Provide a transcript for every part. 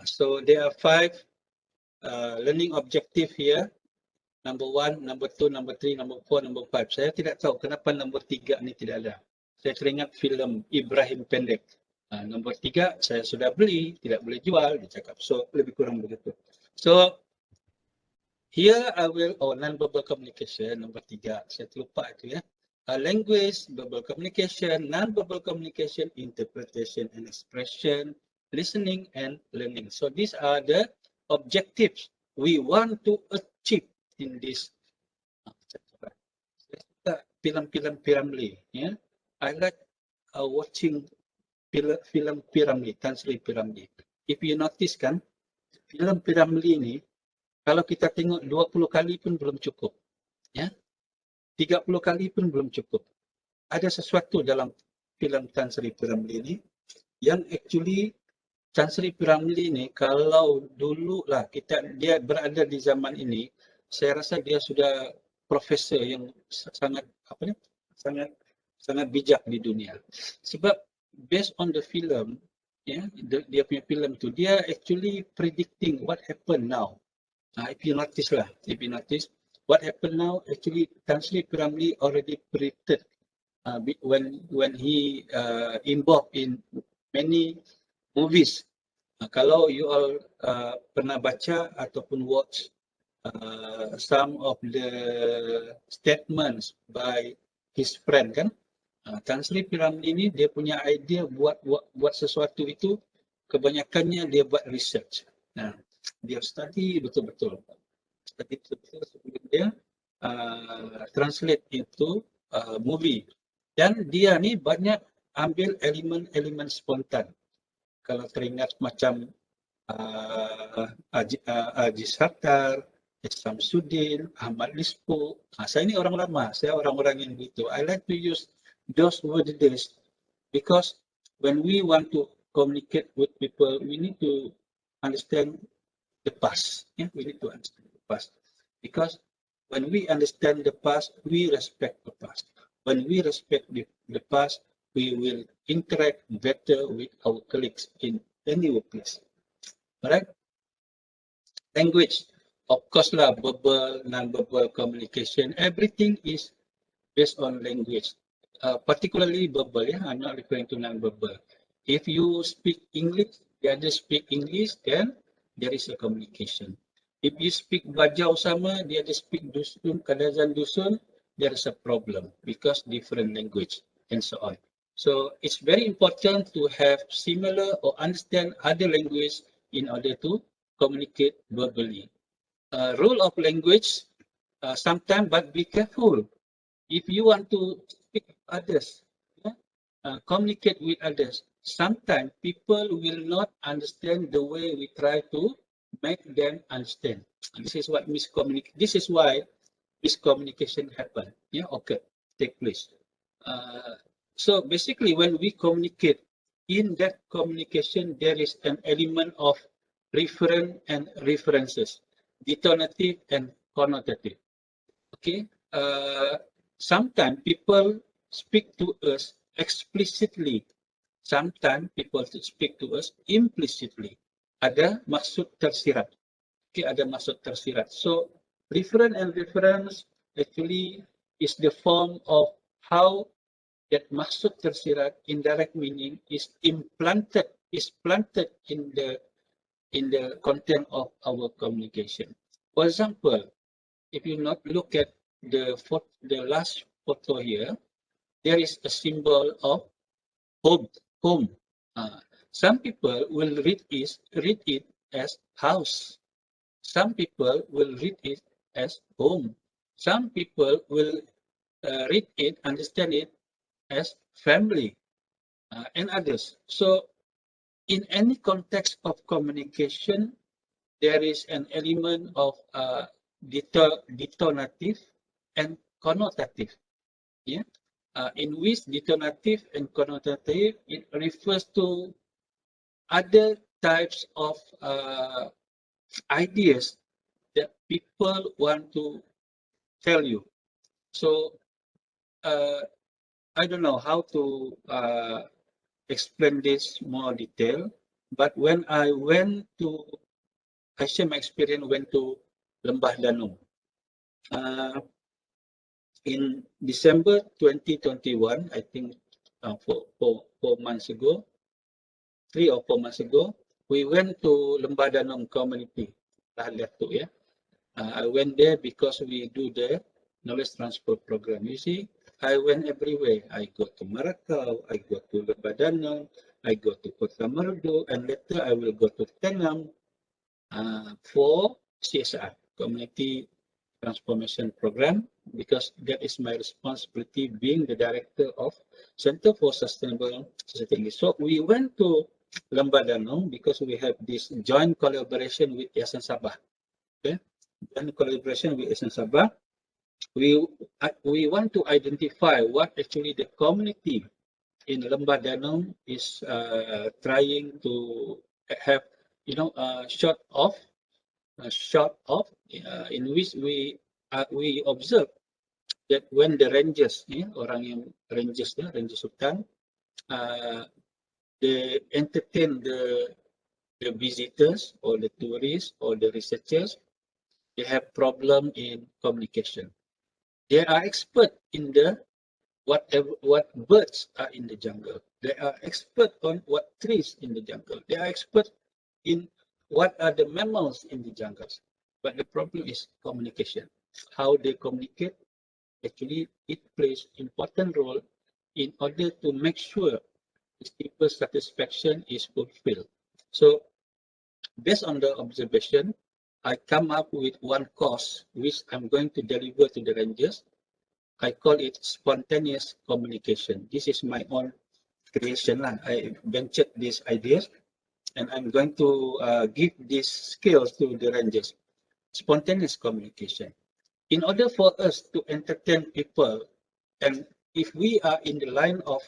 So there are 5 learning objective here. Number 1, number 2, number 3, number 4, number 5. Saya tidak tahu kenapa nombor 3 ni tidak ada. Saya teringat filem Ibrahim Pendek. Nombor 3 saya sudah beli, tidak boleh jual, dia cakap. So lebih kurang begitu. So here I will, non-verbal communication, nombor 3. Saya terlupa itu ya. Language, verbal communication, non-verbal communication, interpretation and expression, listening and learning. So these are the objectives we want to achieve in this. Saya suka filem-filem Piramli. Ya. I like watching filem Piramli, Tan Sri Piramli. If you notice kan, filem Piramli ni kalau kita tengok 20 kali pun belum cukup. Ya. 30 kali pun belum cukup. Ada sesuatu dalam filem Tan Sri Piramli ni yang actually Tan Sri Piramli ni kalau dulu lah dia berada di zaman ini, saya rasa dia sudah profesor yang sangat sangat bijak di dunia. Sebab based on the film, ya, dia punya film tu, dia actually predicting what happen now. If you notice, what happened now, actually Tan Sri Piramli already predicted when he involved in many movies. Kalau you all pernah baca ataupun watch some of the statements by his friend kan, Tan Sri Piramli ini dia punya idea buat sesuatu itu kebanyakannya dia buat research. Dia study betul-betul sebelum dia translate into movie. Dan dia ni banyak ambil elemen-elemen spontan. Kalau teringat macam Haji Sattar, Samsudin, Ahmad Lispo. Saya ni orang lama, saya orang-orang yang begitu. I like to use those words because when we want to communicate with people, we need to understand the past. Yeah? We need to understand the past. Because when we understand the past, we respect the past. When we respect the past, we will interact better with our colleagues in any workplace. Alright? Language, of course lah, verbal, non-verbal communication, everything is based on language. Particularly verbal, yeah? I'm not referring to non-verbal. If you speak English, the others speak English, then there is a communication. If you speak Bajau sama, the others speak Dusun, Kadazan Dusun, there is a problem because different language and so on. So it's very important to have similar or understand other language in order to communicate verbally. Rule of language, sometimes, but be careful. If you want to speak with others, communicate with others, sometimes people will not understand the way we try to make them understand. This is what This is why miscommunication happen. Take place. So basically, when we communicate, in that communication, there is an element of referent and references, detonative and connotative. Okay. Sometimes people speak to us explicitly. Sometimes people speak to us implicitly. Ada maksud tersirat. Okay, ada maksud tersirat. So referent and reference actually is the form of how that maksud tersirat, indirect meaning, is planted in the content of our communication. For example, if you not look at the last photo here, there is a symbol of home. Some people will read it as house. Some people will read it as home. Some people will read it, understand it as family, and others. So in any context of communication, there is an element of detonative and connotative. Yeah? In which detonative and connotative, it refers to other types of ideas that people want to tell you. So I don't know how to explain this more detail, But when I share my experience, went to Lembah Danau. In December 2021, I think 4 months ago, 3 or 4 months ago, we went to Lembah Danau community, Lahadatu, yeah. I went there because we do the knowledge transfer program. You see, I went everywhere. I go to Maracau, I go to Lembah Danau, I go to Kota Merdu, and later I will go to Tenam for CSR, Community Transformation Program, because that is my responsibility being the director of Center for Sustainable Society. So we went to Lembah Danau because we have this joint collaboration with Yayasan Sabah. Okay, joint collaboration with Yayasan Sabah. We want to identify what actually the community in Lembah Danau is trying to have, in which we observe that when the rangers, orang yang rangers, rangers hutan, they entertain the visitors or the tourists or the researchers, they have problem in communication. They are expert in what birds are in the jungle. They are expert on what trees in the jungle. They are expert in what are the mammals in the jungles. But the problem is communication. How they communicate, actually, it plays important role in order to make sure people's satisfaction is fulfilled. So, based on the observation, I come up with one course which I'm going to deliver to the rangers. I call it spontaneous communication. This is my own creation. I ventured these ideas, and I'm going to give these skills to the rangers. Spontaneous communication. In order for us to entertain people, and if we are in the line of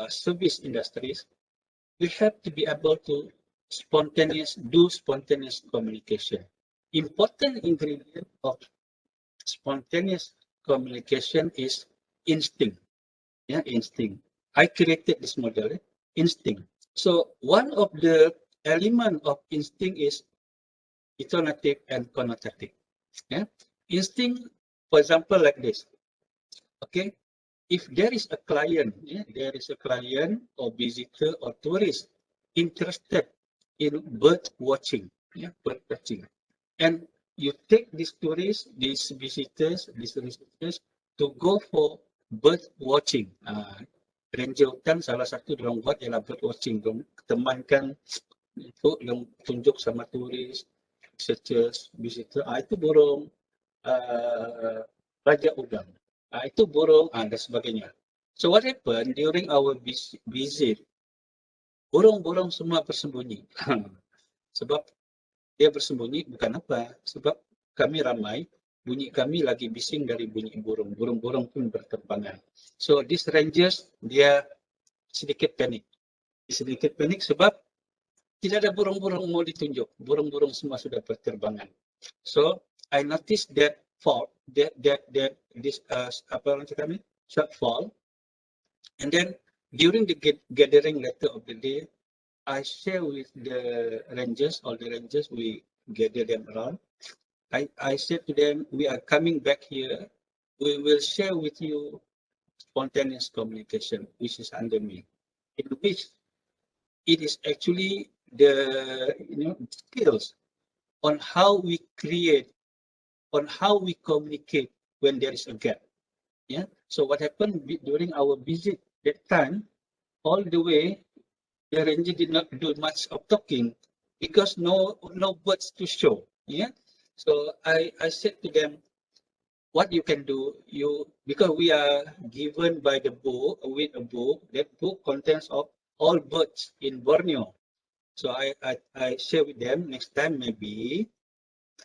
service industries, we have to be able to do spontaneous communication. Important ingredient of spontaneous communication is instinct. Yeah, instinct. I created this model, instinct. So one of the element of instinct is intonative and connotative. Yeah, instinct, for example, like this. Okay, if there is a client, or visitor or tourist interested in bird watching, and you take these tourists, these visitors, these researchers to go for bird watching. Ranger hutan salah satu dorang buat ialah bird watching. Dorang temankan untuk yang tunjuk sama turis, researchers, visitor. Itu burung raja udang. Itu burung dan sebagainya. So what happened during our visit, burung-burung semua bersembunyi. Sebab dia bersembunyi bukan apa, sebab kami ramai, bunyi kami lagi bising dari bunyi burung. Burung-burung pun berterbangan. So these rangers, dia sedikit panik. Sedikit panik sebab tidak ada burung-burung mau ditunjuk. Burung-burung semua sudah berterbangan. So I noticed that fault, this apa orang cakap ni, shortfall. And then during the gathering later of the day, I share with the rangers, all the rangers, we gather them around. I said to them, we are coming back here. We will share with you spontaneous communication, which is under me, in which it is actually the skills on how we create, on how we communicate when there is a gap. Yeah. So what happened during our visit that time, all the way, the ranger did not do much of talking because no birds to show. Yeah. So I said to them, what you can do, because we are given by the book, with a book, that book contains of all birds in Borneo. So I share with them, next time maybe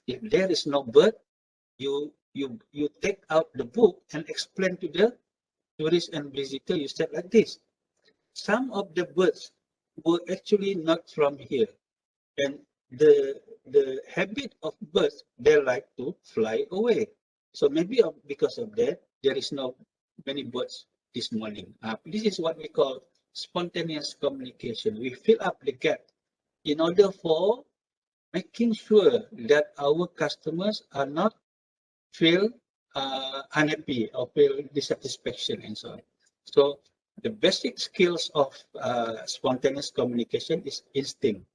if there is no bird, you take out the book and explain to the tourists and visitors. You said like this. Some of the birds were actually not from here, and the habit of birds, they like to fly away. So maybe because of that, there is no many birds this morning. This is what we call spontaneous communication. We fill up the gap in order for making sure that our customers are not feel unhappy or feel dissatisfaction and so on. So the basic skills of spontaneous communication is instinct.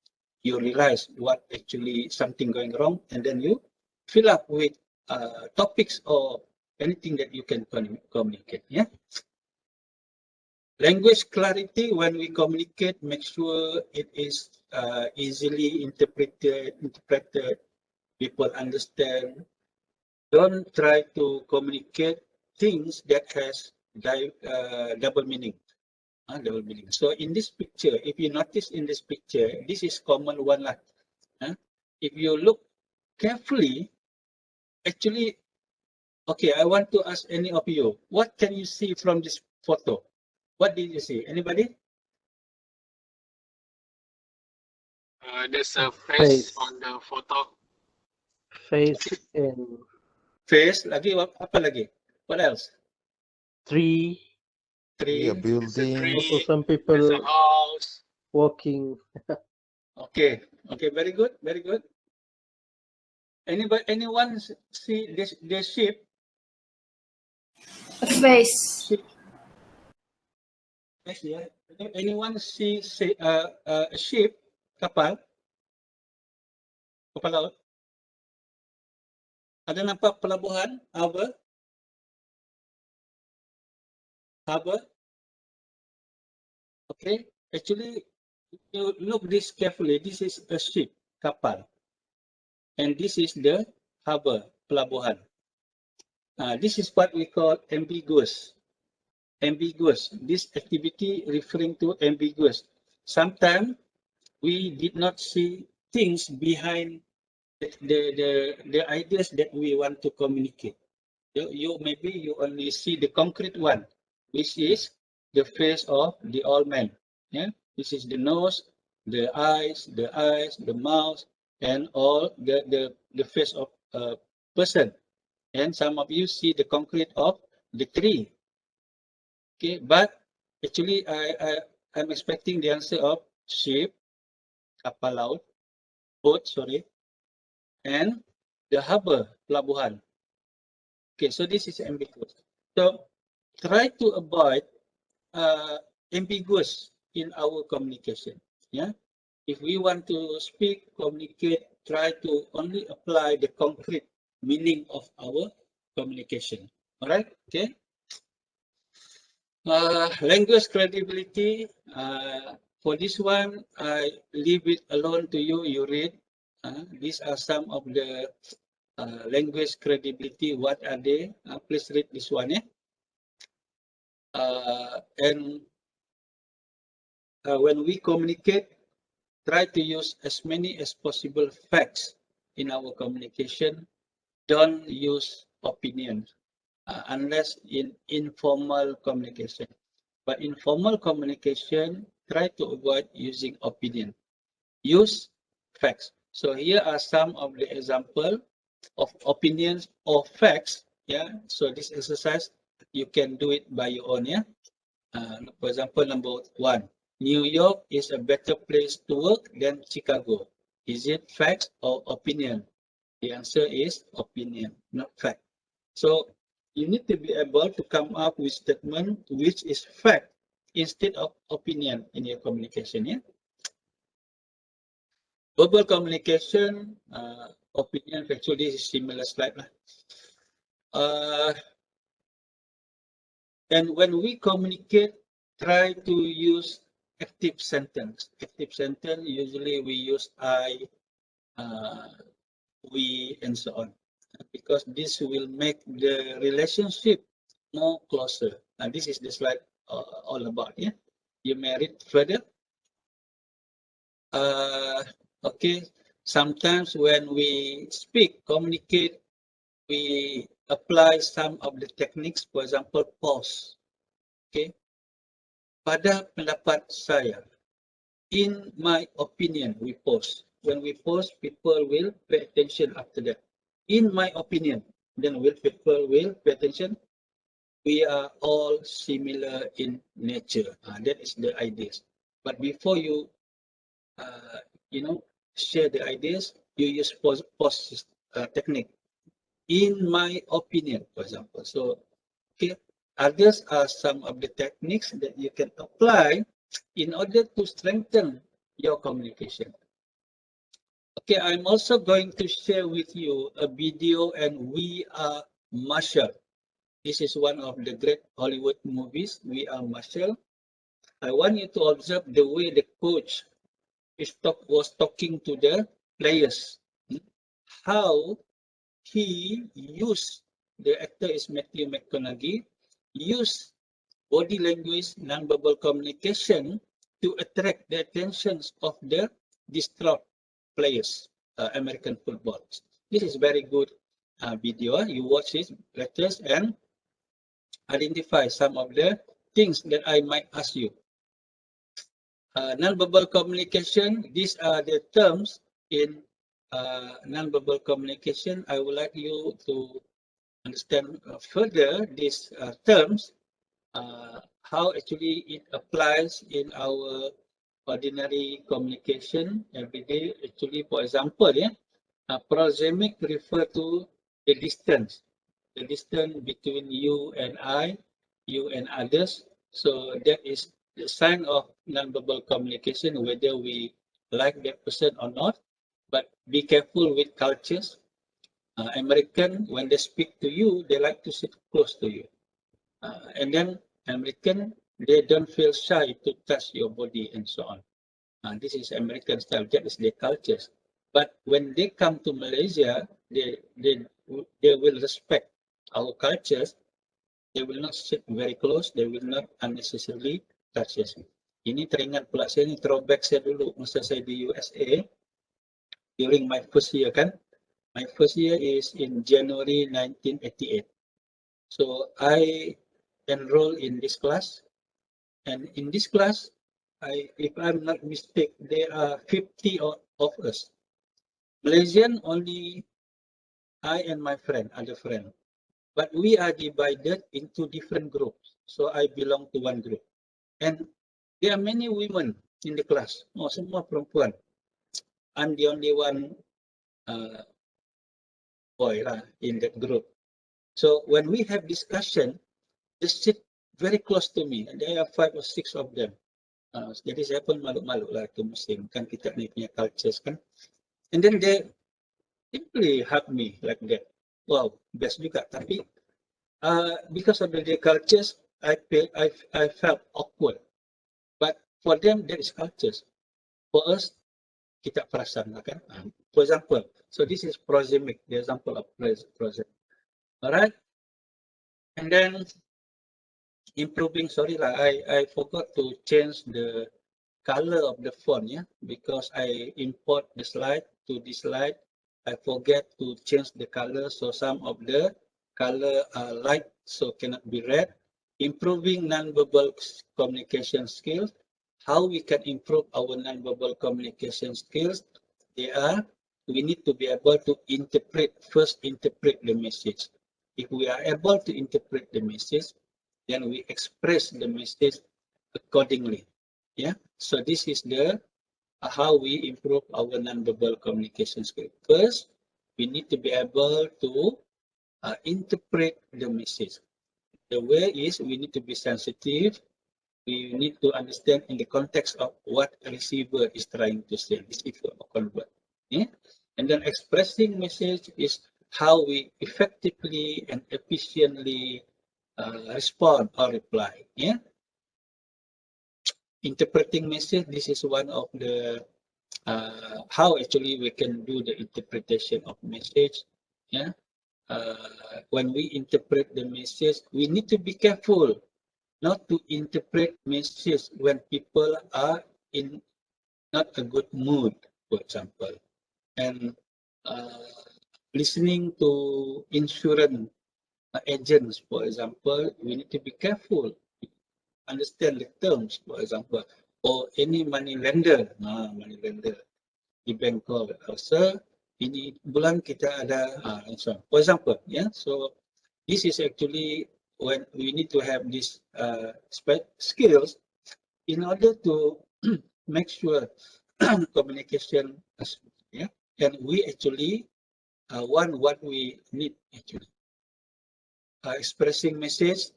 You realize what actually something going wrong, and then you fill up with topics or anything that you can communicate. Yeah. Language clarity, when we communicate, make sure it is easily interpreted, people understand. Don't try to communicate things that has double meaning. Double meaning. So in this picture, if you notice in this picture, this is common one lah. If you look carefully, actually, okay, I want to ask any of you, what can you see from this photo? What did you see? Anybody? There's a face on the photo. Face and Face, lagi apa lagi? What else? tree. Tree. Yeah, building. Also some There's people a house. walking. Okay. Okay, very good. Very good. Anyone see this the ship? A face. Yes, yeah. Anyone see a ship, kapal? Kapal laut? Ada nampak pelabuhan? Harbor? Harbor? Okay. Actually, if you look this carefully, this is a ship, kapal. And this is the harbor, pelabuhan. This is what we call ambiguous. Ambiguous. This activity referring to ambiguous. Sometimes we did not see things behind the ideas that we want to communicate. You maybe you only see the concrete one, which is the face of the old man. Yeah, this is the nose, the eyes, the mouth, and all the face of a person. And some of you see the concrete of the tree. Okay, but actually I'm expecting the answer of ship, kapal laut, boat, sorry, and the harbor, pelabuhan. Okay, so this is ambiguous. So try to avoid ambiguous in our communication. Yeah, if we want to speak, communicate, try to only apply the concrete meaning of our communication. All right. Okay. Language credibility. For this one, I leave it alone to you. You read. These are some of the language credibility. What are they? Please read this one. And when we communicate, try to use as many as possible facts in our communication. Don't use opinions unless in informal communication. But in formal communication, try to avoid using opinion. Use facts. So here are some of the example of opinions or facts. Yeah. So this exercise, you can do it by your own. Yeah. For example, number 1, New York is a better place to work than Chicago. Is it fact or opinion? The answer is opinion, not fact. So you need to be able to come up with statement which is fact instead of opinion in your communication. Yeah. Verbal communication, opinion, factual. This is similar slide. And when we communicate, try to use active sentence. Active sentence, usually we use I, we, and so on, because this will make the relationship more closer. And this is the slide all about. Yeah, you may read further. Okay, sometimes when we speak, communicate, we apply some of the techniques. For example, pause. Okay, pada pendapat saya, in my opinion, we pause. When we pause, people will pay attention after that. In my opinion, then people will pay attention. We are all similar in nature. That is the idea. But before you share the ideas, you use pause technique. In my opinion, for example. So, okay, others are some of the techniques that you can apply in order to strengthen your communication. Okay, I'm also going to share with you a video, and We Are Marshall. This is one of the great Hollywood movies, We Are Marshall. I want you to observe the way the coach was talking to the players. How he used, the actor is Matthew McConaughey, used body language, nonverbal communication to attract the attentions of the distraught players, American football. This is very good video. You watch it later and identify some of the things that I might ask you. Nonverbal communication, these are the terms in nonverbal communication. I would like you to understand further these terms, how actually it applies in our ordinary communication every day. Actually, for example, proxemic refer to the distance between you and I, you and others. So that is the sign of nonverbal communication, whether we like that person or not. But be careful with cultures. American, when they speak to you, they like to sit close to you. And then American, they don't feel shy to touch your body and so on. This is American style, that is their cultures. But when they come to Malaysia, they will respect our cultures. They will not sit very close. They will not unnecessarily touch us. Ini teringat pula saya, ni throwback saya dulu masa saya di USA. During my first year kan. My first year is in January 1988. So I enrolled in this class. And in this class, if I'm not mistaken, there are 50 of us. Malaysian, only I and my friend, other friend. But we are divided into different groups. So I belong to one group. And there are many women in the class. Oh, semua perempuan. I'm the only one boy in that group. So when we have discussion, they sit very close to me. And there are 5 or 6 of them. Jadi saya pun malu-malu lah tu musim. Kan kita ni punya cultures kan. And then they simply hug me like that. Wow, best juga. Tapi because of their cultures, I felt awkward. But for them, there is cultures. For us, kita perasan lah kan. For example, so this is proxemic, the example of proxemic. Alright. And then improving, sorry lah, I forgot to change the color of the font, because I import the slide to this slide. I forget to change the color, so some of the color are light, so cannot be read. Improving nonverbal communication skills. How we can improve our nonverbal communication skills? We need to be able to first interpret the message. If we are able to interpret the message, then we express the message accordingly. So this is the how we improve our nonverbal communication skills. First, we need to be able to interpret the message. The way is we need to be sensitive. We need to understand in the context of what a receiver is trying to say. This is a convert. And then expressing message is how we effectively and efficiently respond or reply. Interpreting message, this is one of the how actually we can do the interpretation of message. When we interpret the message, we need to be careful not to interpret message when people are in not a good mood, for example. And listening to insurance agents, for example, we need to be careful. Understand the terms, for example, or any money lender, di bank call, sir, ini bulan kita ada, and so on. For example, so this is actually when we need to have these skills in order to make sure communication, yeah, and we actually want what we need actually. Expressing message.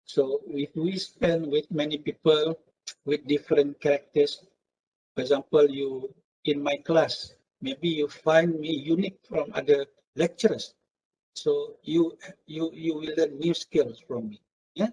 So if we spend with many people with different characters, for example, you in my class, maybe you find me unique from other lecturers. So you will learn new skills from me. Yeah.